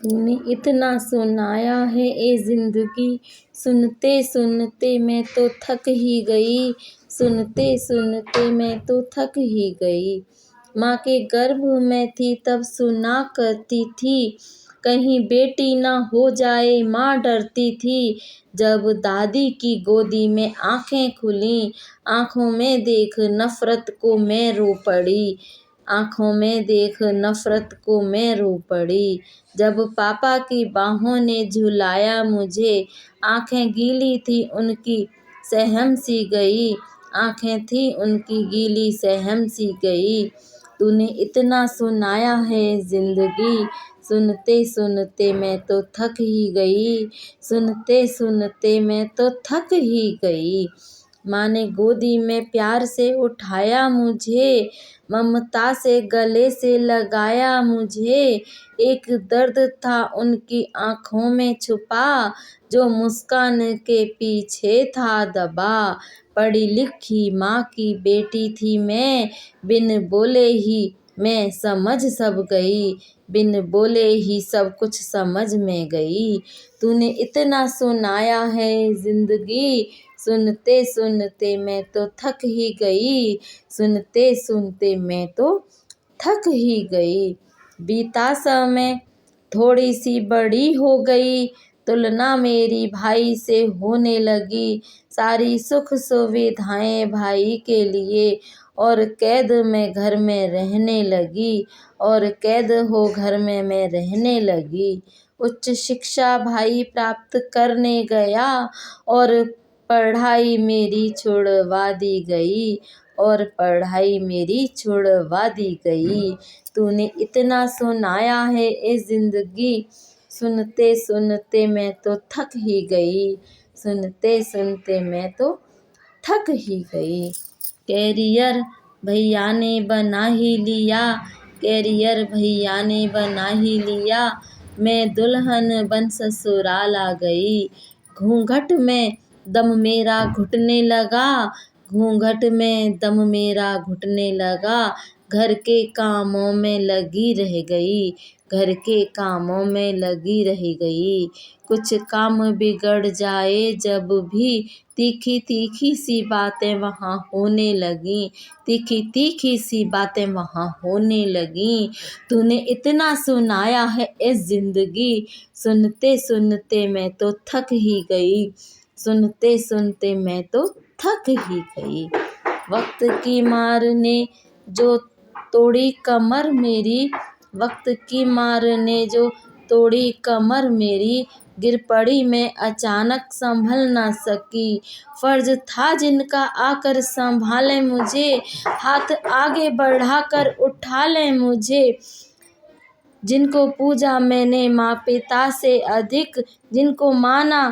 तूने इतना सुनाया है ए ज़िंदगी, सुनते सुनते मैं तो थक ही गई, सुनते सुनते मैं तो थक ही गई। माँ के गर्भ में थी तब सुना करती थी, कहीं बेटी ना हो जाए माँ डरती थी। जब दादी की गोदी में आंखें खुली, आंखों में देख नफ़रत को मैं रो पड़ी, आँखों में देख नफ़रत को मैं रो पड़ी। जब पापा की बाहों ने झुलाया मुझे, आँखें गीली थी उनकी सहम सी गई, आँखें थी उनकी गीली सहम सी गई। तूने इतना सुनाया है ज़िंदगी, सुनते सुनते मैं तो थक ही गई, सुनते सुनते मैं तो थक ही गई। माँ ने गोदी में प्यार से उठाया मुझे, ममता से गले से लगाया मुझे। एक दर्द था उनकी आँखों में छुपा, जो मुस्कान के पीछे था दबा। पढ़ी लिखी माँ की बेटी थी मैं, बिन बोले ही मैं समझ सब गई, बिन बोले ही सब कुछ समझ में गई। तूने इतना सुनाया है ज़िंदगी, सुनते सुनते मैं तो थक ही गई, सुनते सुनते मैं तो थक ही गई। बीता समय थोड़ी सी बड़ी हो गई, तुलना मेरी भाई से होने लगी। सारी सुख सुविधाएं भाई के लिए, और कैद में घर में रहने लगी, और कैद हो घर में मैं रहने लगी। उच्च शिक्षा भाई प्राप्त करने गया, और पढ़ाई मेरी छुड़वा दी गई, और पढ़ाई मेरी छुड़वा दी गई। तूने इतना सुनाया है ए ज़िंदगी, सुनते सुनते मैं तो थक ही गई, सुनते सुनते मैं तो थक ही गई। कैरियर भैया ने बना ही लिया, कैरियर भैया ने बना ही लिया, मैं दुल्हन बन ससुराल आ गई। घूंघट में दम मेरा घुटने लगा, घूंघट में दम मेरा घुटने लगा। घर के कामों में लगी रह गई, घर के कामों में लगी रह गई। कुछ काम बिगड़ जाए जब भी, तीखी तीखी सी बातें वहाँ होने लगी, तीखी तीखी सी बातें वहाँ होने लगी। तूने इतना सुनाया है ए ज़िंदगी, सुनते सुनते मैं तो थक ही गई, सुनते सुनते मैं तो थक ही गई। वक्त की मार ने जो तोड़ी कमर मेरी, वक्त की मार ने जो तोड़ी कमर मेरी, गिर पड़ी मैं अचानक संभल ना सकी। फर्ज था जिनका आकर संभाले मुझे, हाथ आगे बढ़ाकर उठा ले मुझे। जिनको पूजा मैंने माँ पिता से अधिक, जिनको माना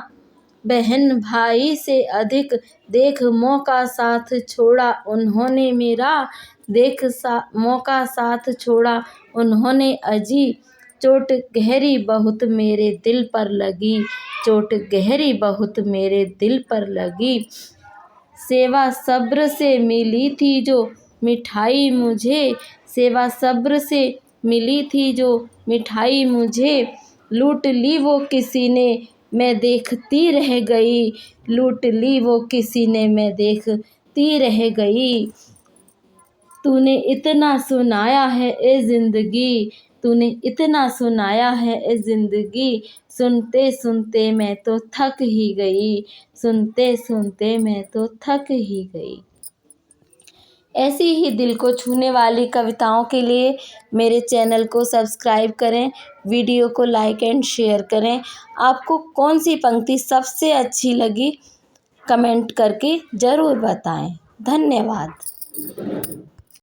बहन भाई से अधिक, देख मौका साथ छोड़ा उन्होंने मेरा, मौका साथ छोड़ा उन्होंने अजी। चोट गहरी बहुत मेरे दिल पर लगी, चोट गहरी बहुत मेरे दिल पर लगी। सेवा सब्र से मिली थी जो मिठाई मुझे, सेवा सब्र से मिली थी जो मिठाई मुझे, लूट ली वो किसी ने मैं देखती रह गई, लूट ली वो किसी ने मैं देखती रह गई। तूने इतना सुनाया है ए ज़िंदगी, तूने इतना सुनाया है ए ज़िंदगी, सुनते सुनते मैं तो थक ही गई, सुनते सुनते मैं तो थक ही गई। ऐसी ही दिल को छूने वाली कविताओं के लिए मेरे चैनल को सब्सक्राइब करें, वीडियो को लाइक एंड शेयर करें। आपको कौन सी पंक्ति सबसे अच्छी लगी कमेंट करके ज़रूर बताएं। धन्यवाद।